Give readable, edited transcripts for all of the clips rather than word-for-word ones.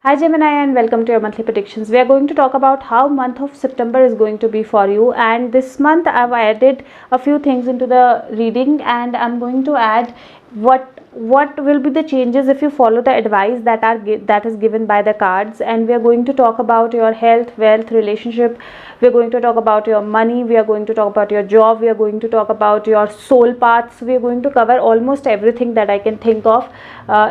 Hi Gemini, and welcome to your monthly predictions. We are going to talk about how month of September is going to be for you, and this month I've added a few things into the reading, and I'm going to add what will be the changes if you follow the advice that is given by the cards. And we are going to talk about your health, wealth, relationship. We are going to talk about your money. We are going to talk about your job. We are going to talk about your soul paths. We are going to cover almost everything that I can think of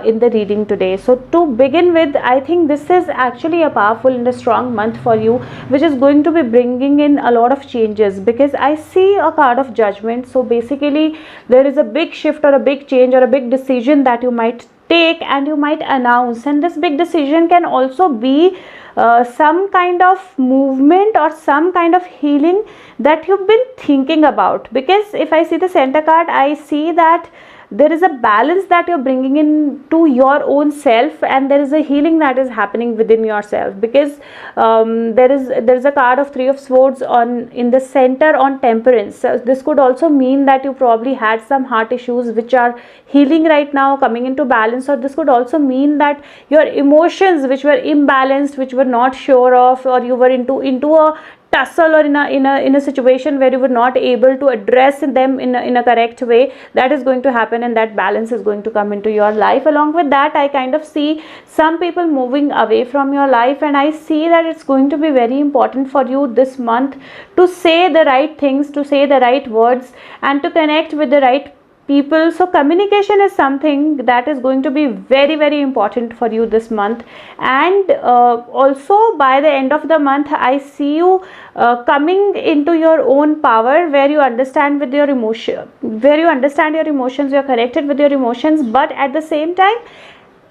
in the reading today. So to begin with, I think this is actually a powerful and a strong month for you, which is going to be bringing in a lot of changes, because I see a card of judgment. So basically there is a big shift or a big change or a big decision that you might take and you might announce, and this big decision can also be some kind of movement or some kind of healing that you've been thinking about. Because if I see the center card, I see that there is a balance that you're bringing in to your own self, and there is a healing that is happening within yourself. Because there is a card of Three of Swords in the center on temperance. So this could also mean that you probably had some heart issues which are healing right now, coming into balance. Or this could also mean that your emotions which were imbalanced, which were not sure of, or you were into a tussle or in a situation where you were not able to address them in a correct way, that is going to happen, and that balance is going to come into your life. Along with that, I kind of see some people moving away from your life, and I see that it's going to be very important for you this month to say the right things, to say the right words, and to connect with the right people. So communication is something that is going to be very, very important for you this month. And also by the end of the month, I see you coming into your own power, where you understand with your emotion, where you understand your emotions, you are connected with your emotions. But at the same time,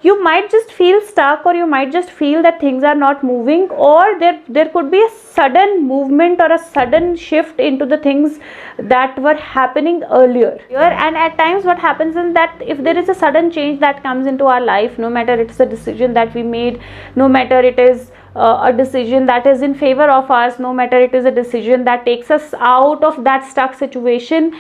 you might just feel stuck, or you might just feel that things are not moving, or there could be a sudden movement or a sudden shift into the things that were happening earlier. And at times what happens is that if there is a sudden change that comes into our life, no matter it's a decision that we made, no matter it is a decision that is in favor of us, no matter it is a decision that takes us out of that stuck situation,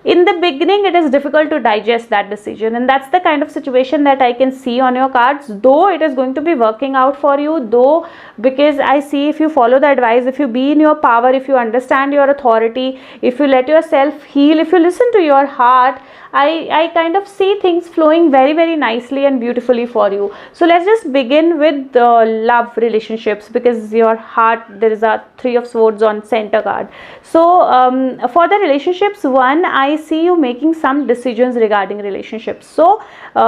in the beginning it is difficult to digest that decision. And that's the kind of situation that I can see on your cards, though it is going to be working out for you, though, because I see if you follow the advice, if you be in your power, if you understand your authority, if you let yourself heal, if you listen to your heart, I kind of see things flowing very, very nicely and beautifully for you. So let's just begin with love relationships, because your heart, there is a Three of Swords on center card. So for the relationships one, I see you making some decisions regarding relationships. So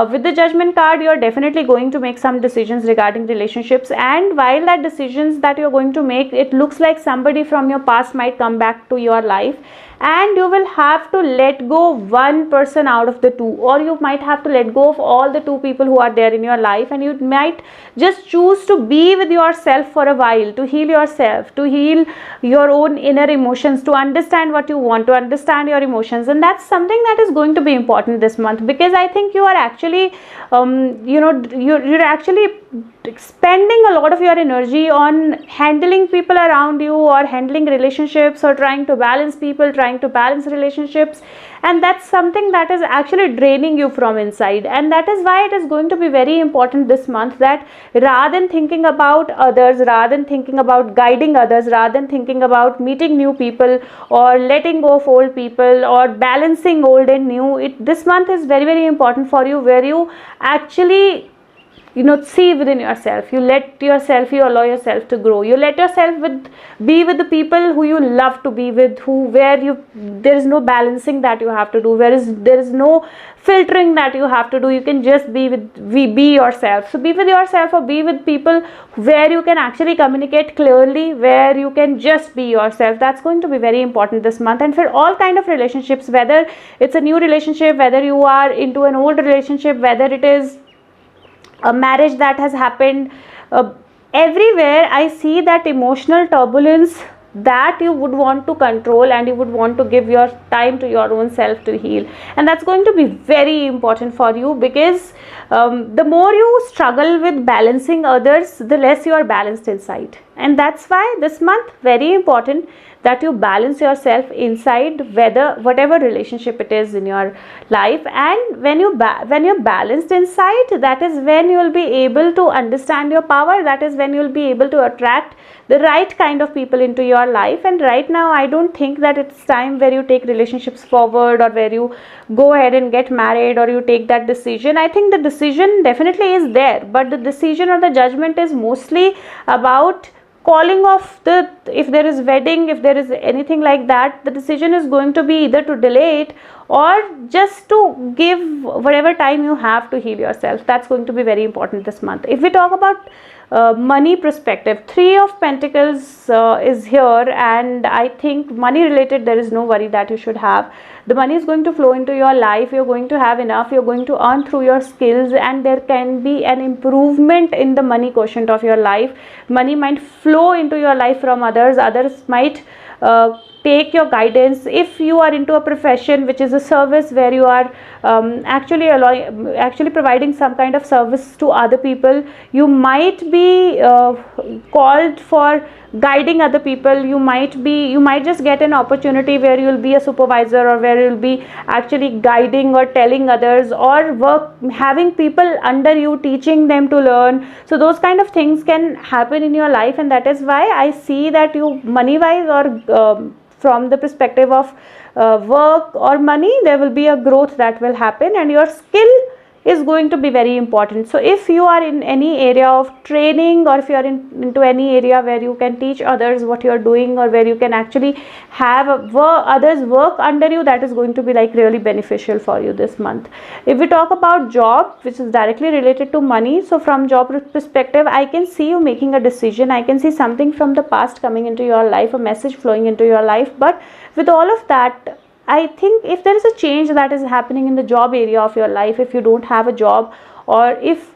with the Judgment card, you're definitely going to make some decisions regarding relationships, and while that decisions that you're going to make, it looks like somebody from your past might come back to your life, and you will have to let go one person out of the two, or you might have to let go of all the two people who are there in your life, and you might just choose to be with yourself for a while, to heal yourself, to heal your own inner emotions, to understand what you want, to understand your emotions. And that's something that is going to be important this month, because I think you are actually you're actually spending a lot of your energy on handling people around you, or handling relationships, or trying to balance people, trying to balance relationships, and that's something that is actually draining you from inside. And that is why it is going to be very important this month that rather than thinking about others, rather than thinking about guiding others, rather than thinking about meeting new people, or letting go of old people, or balancing old and new, this month is very, very important for you, where you actually see within yourself, you allow yourself to grow, you let yourself be with the people who you love to be with, there is no balancing that you have to do, there is no filtering that you have to do. You can just be yourself. So be with yourself, or be with people where you can actually communicate clearly, where you can just be yourself. That's going to be very important this month. And for all kind of relationships, whether it's a new relationship, whether you are into an old relationship, whether it is a marriage that has happened, everywhere I see that emotional turbulence that you would want to control, and you would want to give your time to your own self to heal. And that's going to be very important for you, because the more you struggle with balancing others, the less you are balanced inside. And that's why this month very important that you balance yourself inside, whatever relationship it is in your life. And when you're balanced inside, that is when you will be able to understand your power. That is when you will be able to attract the right kind of people into your life. And right now I don't think that it's time where you take relationships forward, or where you go ahead and get married, or you take that decision. I think the decision definitely is there, but the decision or the judgment is mostly about calling off if there is wedding, if there is anything like that, the decision is going to be either to delay it or just to give whatever time you have to heal yourself. That's going to be very important this month. If we talk about money perspective, 3 of Pentacles is here, and I think money related there is no worry that you should have. The money is going to flow into your life. You're going to have enough. You're going to earn through your skills, and there can be an improvement in the money quotient of your life. Money might flow into your life from others. Others might take your guidance. If you are into a profession which is a service where you are actually providing some kind of service to other people, you might be called for guiding other people. You might just get an opportunity where you will be a supervisor, or where you will be actually guiding or telling others, or having people under you, teaching them to learn. So those kind of things can happen in your life, and that is why I see that you, money wise or from the perspective of work or money, there will be a growth that will happen, and your skill is going to be very important. So if you are in any area of training, or if you are into any area where you can teach others what you are doing, or where you can actually have others work under you, that is going to be like really beneficial for you this month. If we talk about job, which is directly related to money, so from job perspective, I can see you making a decision. I can see something from the past coming into your life, a message flowing into your life. But with all of that, I think if there is a change that is happening in the job area of your life, if you don't have a job, or if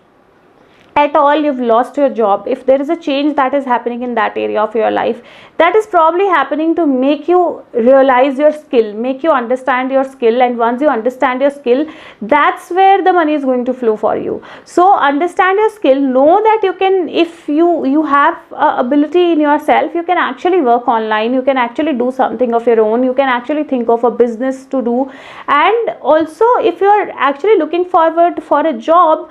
at all you've lost your job, if there is a change that is happening in that area of your life, that is probably happening to make you realize your skill, make you understand your skill. And once you understand your skill, that's where the money is going to flow for you. So understand your skill, know that you can, if you have ability in yourself, you can actually work online, you can actually do something of your own, you can actually think of a business to do. And also, if you are actually looking forward for a job,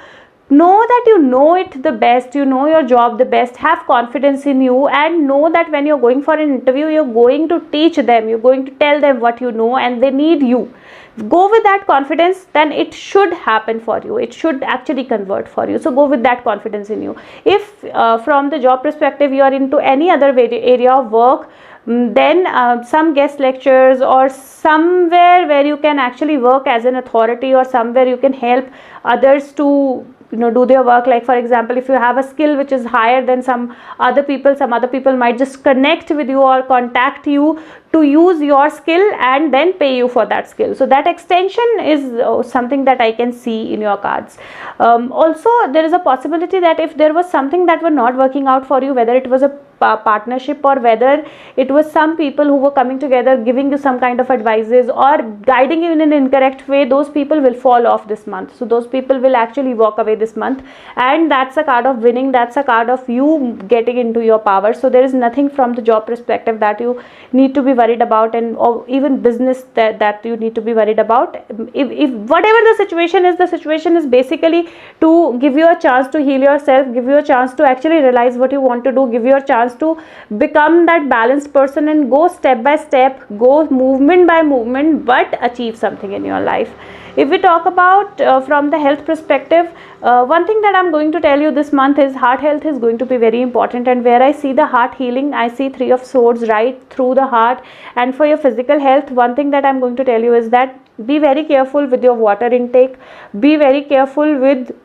know that you know it the best, you know your job the best, have confidence in you, and know that when you're going for an interview, you're going to teach them, you're going to tell them what you know, and they need you. Go with that confidence, then it should happen for you, it should actually convert for you. So go with that confidence in you. If from the job perspective you are into any other area of work, then some guest lectures, or somewhere where you can actually work as an authority, or somewhere you can help others to do their work. Like for example, if you have a skill which is higher than some other people might just connect with you or contact you to use your skill and then pay you for that skill. So that extension is something that I can see in your cards. Also, there is a possibility that if there was something that were not working out for you, whether it was a partnership, or whether it was some people who were coming together giving you some kind of advices or guiding you in an incorrect way, those people will fall off this month. So those people will actually walk away this month, and that's a card of winning, that's a card of you getting into your power. So there is nothing from the job perspective that you need to be worried about, and or even business that you need to be worried about. If whatever the situation is basically to give you a chance to heal yourself, give you a chance to actually realize what you want to do, give you a chance to become that balanced person and go step by step, go movement by movement, but achieve something in your life. If we talk about from the health perspective, one thing that I'm going to tell you this month is heart health is going to be very important. And where I see the heart healing, I see 3 of swords right through the heart. And for your physical health, one thing that I'm going to tell you is that be very careful with your water intake, be very careful with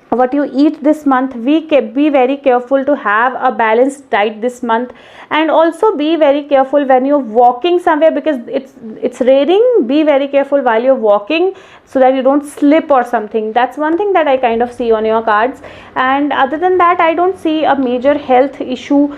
what you eat this month. Be very careful to have a balanced diet this month, and also be very careful when you're walking somewhere, because it's raining. Be very careful while you're walking so that you don't slip or something. That's one thing that I kind of see on your cards. And other than that, I don't see a major health issue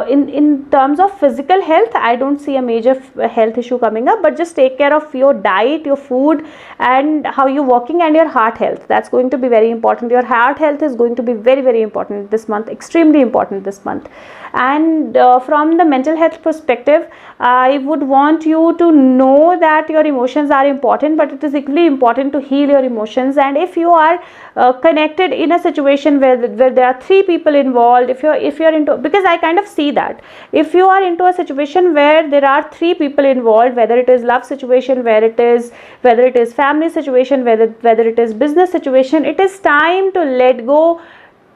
in terms of physical health. I don't see a major health issue coming up, but just take care of your diet, your food, and how you're walking, and your heart health. That's going to be very important. Your heart heart health is going to be very, very important this month, extremely important this month. And from the mental health perspective, I would want you to know that your emotions are important, but it is equally important to heal your emotions. And if you are connected in a situation where there are three people involved, if you're into, because I kind of see that if you are into a situation where there are three people involved, whether it is love situation, whether it is family situation, whether it is business situation, it is time to let go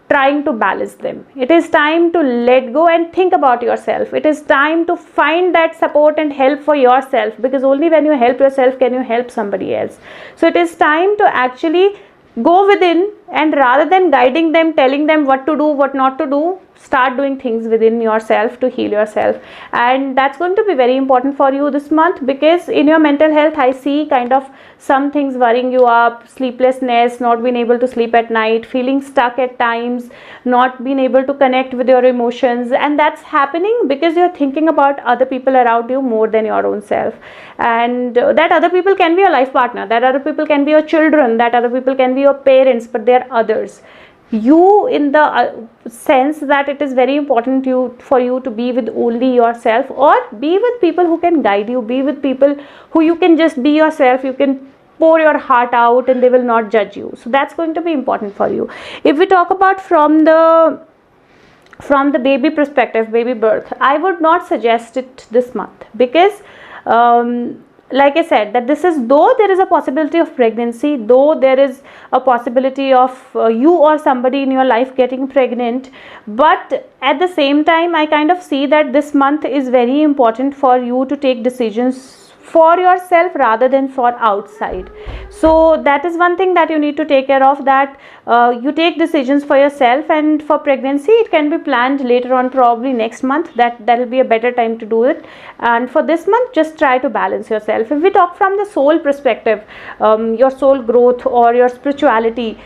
trying to balance them. It is time to let go and think about yourself. It is time to find that support and help for yourself, because only when you help yourself can you help somebody else. So it is time to actually go within, and rather than guiding them, telling them what to do, what not to do, start doing things within yourself to heal yourself. And that's going to be very important for you this month, because in your mental health I see kind of some things worrying you up, sleeplessness, not being able to sleep at night, feeling stuck at times, not being able to connect with your emotions. And that's happening because you're thinking about other people around you more than your own self. And that other people can be your life partner, that other people can be your children, that other people can be your parents, but they're others. You, in the sense that it is very important for you to be with only yourself, or be with people who can guide you, be with people who you can just be yourself, you can pour your heart out and they will not judge you. So that's going to be important for you. If we talk about from the baby perspective, baby birth, I would not suggest it this month, because like I said, that this is, though there is a possibility of pregnancy, though there is a possibility of you or somebody in your life getting pregnant, but at the same time I kind of see that this month is very important for you to take decisions for yourself rather than for outside. So that is one thing that you need to take care of, that you take decisions for yourself. And for pregnancy, it can be planned later on, probably next month. That will be a better time to do it. And for this month, just try to balance yourself. If we talk from the soul perspective, your soul growth or your spirituality,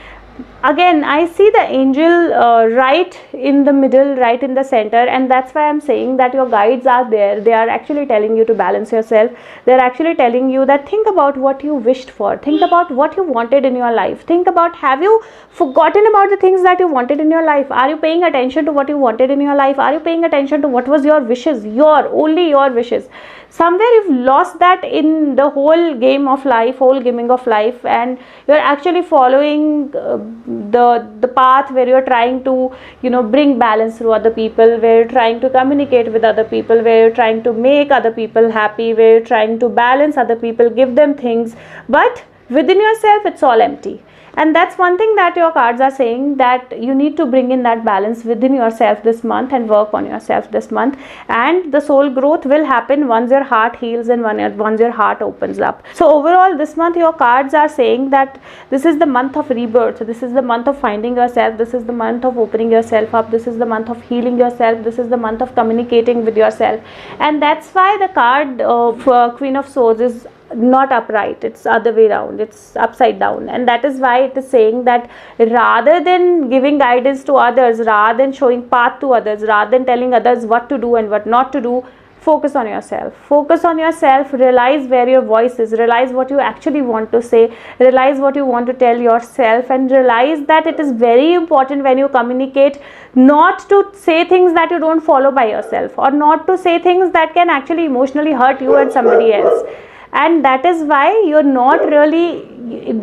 again I see the angel right in the middle, right in the center, and that's why I'm saying that your guides are there. They are actually telling you to balance yourself. They're actually telling you that think about what you wished for, think about what you wanted in your life, think about, have you forgotten about the things that you wanted in your life? Are you paying attention to what you wanted in your life? Are you paying attention to what was your wishes, only your wishes? Somewhere you've lost that in the whole game of life, whole gaming of life, and you're actually following the path where you're trying to bring balance through other people, where you're trying to communicate with other people, where you're trying to make other people happy, where you're trying to balance other people, give them things, but within yourself it's all empty. And that's one thing that your cards are saying, that you need to bring in that balance within yourself this month and work on yourself this month. And the soul growth will happen once your heart heals and once your heart opens up. So overall, this month your cards are saying that this is the month of rebirth. This is the month of finding yourself. This is the month of opening yourself up. This is the month of healing yourself. This is the month of communicating with yourself. And that's why the card of Queen of Swords is not upright, it's other way around, it's upside down. And that is why it is saying that rather than giving guidance to others, rather than showing path to others, rather than telling others what to do and what not to do, focus on yourself. Focus on yourself, realize where your voice is, realize what you actually want to say, realize what you want to tell yourself, and realize that it is very important when you communicate not to say things that you don't follow by yourself, or not to say things that can actually emotionally hurt you and somebody else. And that is why you're not really,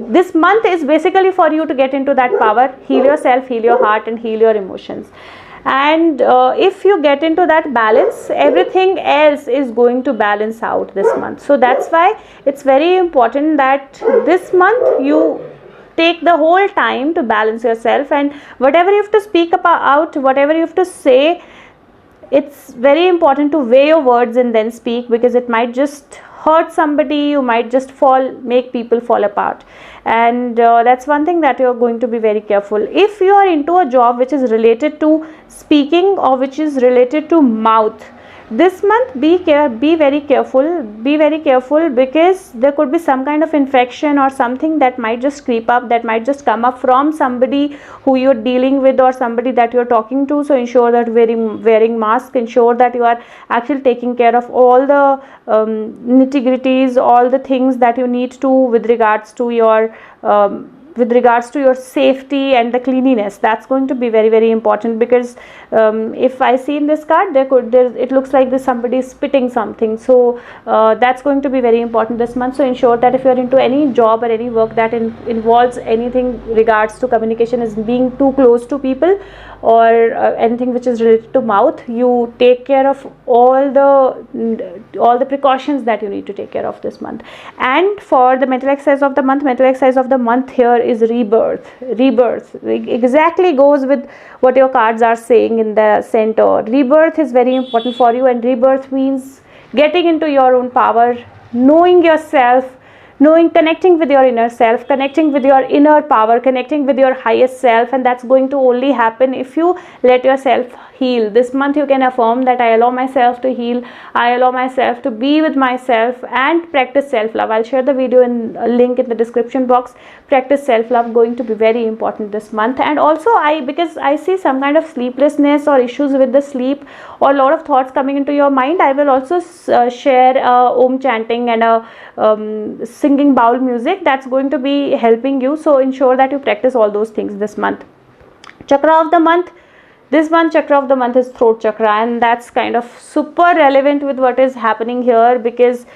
this month is basically for you to get into that power, heal yourself, heal your heart, and heal your emotions. And if you get into that balance, everything else is going to balance out this month. So that's why it's very important that this month you take the whole time to balance yourself, and whatever you have to speak about, whatever you have to say, it's very important to weigh your words and then speak, because it might just hurt somebody, you might just make people fall apart. And that's one thing that you're going to be very careful. If you are into a job which is related to speaking or which is related to mouth, this month be very careful, because there could be some kind of infection or something that might just creep up, that might just come up from somebody who you're dealing with or somebody that you're talking to. So ensure that wearing mask, ensure that you are actually taking care of all the nitty-gritties, all the things that you need to with regards to your with regards to your safety and the cleanliness. That's going to be very, very important, because if I see in this card, it looks like somebody is spitting something. So that's going to be very important this month. So ensure that if you are into any job or any work that involves anything regards to communication, is being too close to people, or anything which is related to mouth, you take care of all the precautions that you need to take care of this month. And for the mental exercise of the month, here is rebirth. It exactly goes with what your cards are saying in the center. Rebirth is very important for you, and rebirth means getting into your own power, knowing yourself, connecting with your inner self, connecting with your inner power, connecting with your highest self. And that's going to only happen if you let yourself heal. This month you can affirm that I allow myself to heal, I allow myself to be with myself, and practice self-love. I'll share the video in a link in the description box. Practice self-love, going to be very important this month. And also, because I see some kind of sleeplessness or issues with the sleep, or a lot of thoughts coming into your mind, I will also share Om chanting and a singing bowl music that's going to be helping you. So ensure that you practice all those things this month. Chakra of the month. This month, chakra of the month is throat chakra, and that's kind of super relevant with what is happening here, because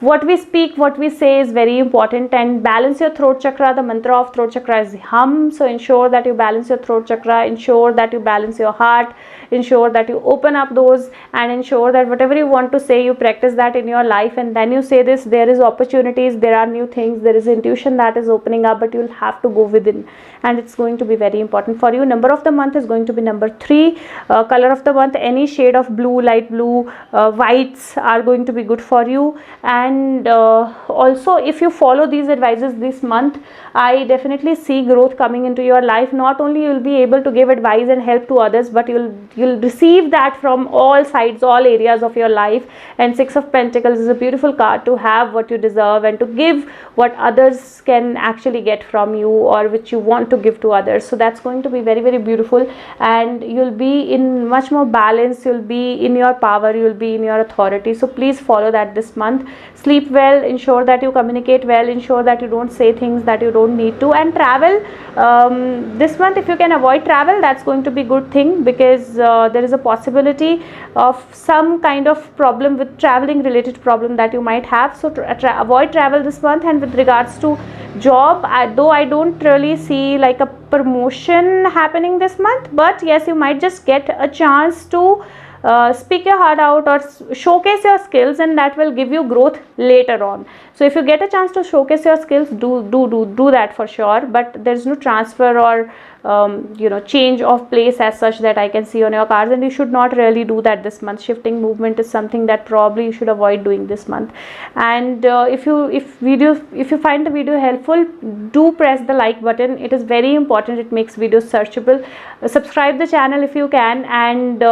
what we speak, what we say is very important. And balance your throat chakra. The mantra of throat chakra is hum. So ensure that you balance your throat chakra, ensure that you balance your heart, ensure that you open up those, and ensure that whatever you want to say, you practice that in your life. And then you say this: there is opportunities, there are new things, there is intuition that is opening up, but you'll have to go within, and it's going to be very important for you. Number of the month is going to be number 3. Color of the month, any shade of blue, light blue, whites are going to be good for you. And also, if you follow these advices this month, I definitely see growth coming into your life. Not only you'll be able to give advice and help to others, but you'll receive that from all sides, all areas of your life. And 6 of Pentacles is a beautiful card to have what you deserve, and to give what others can actually get from you, or which you want to give to others. So that's going to be very, very beautiful, and you'll be in much more balance, you'll be in your power, you'll be in your authority. So please follow that this month. Sleep well, ensure that you communicate well, ensure that you don't say things that you don't need to. And travel, this month if you can avoid travel, that's going to be good thing, because there is a possibility of some kind of problem with traveling related problem that you might have. So avoid travel this month. And with regards to job, though I don't really see like a promotion happening this month, but yes, you might just get a chance to speak your heart out or showcase your skills, and that will give you growth later on. So if you get a chance to showcase your skills, do that for sure. But there's no transfer or change of place as such that I can see on your cards, and you should not really do that this month. Shifting movement is something that probably you should avoid doing this month. And if you find the video helpful, do press the like button. It is very important. It makes videos searchable. Subscribe the channel if you can, and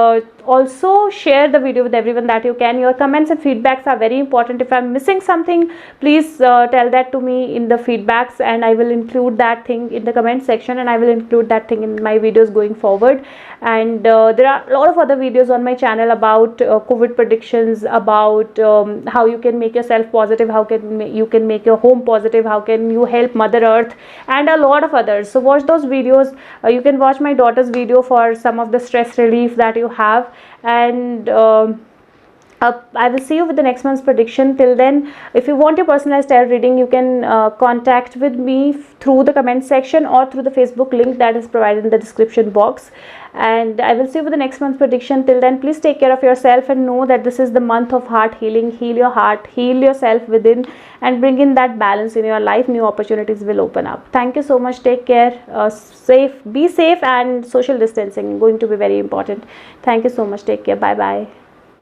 also share the video with everyone that you can. Your comments and feedbacks are very important. If I'm missing something, please tell that to me in the feedbacks, and I will include that thing in the comment section, and I will include that thing in my videos going forward. And there are a lot of other videos on my channel about COVID predictions, about how you can make yourself positive, how you can make your home positive, how can you help Mother Earth, and a lot of others. So watch those videos. You can watch my daughter's video for some of the stress relief that you have. And I will see you with the next month's prediction. Till then, if you want your personalized tarot reading, you can contact with me through the comment section or through the Facebook link that is provided in the description box. And I will see you with the next month's prediction. Till then, please take care of yourself, and know that this is the month of heart healing. Heal your heart, heal yourself within, and bring in that balance in your life. New opportunities will open up. Thank you so much. Take care. Be safe, and social distancing going to be very important. Thank you so much. Take care. Bye bye.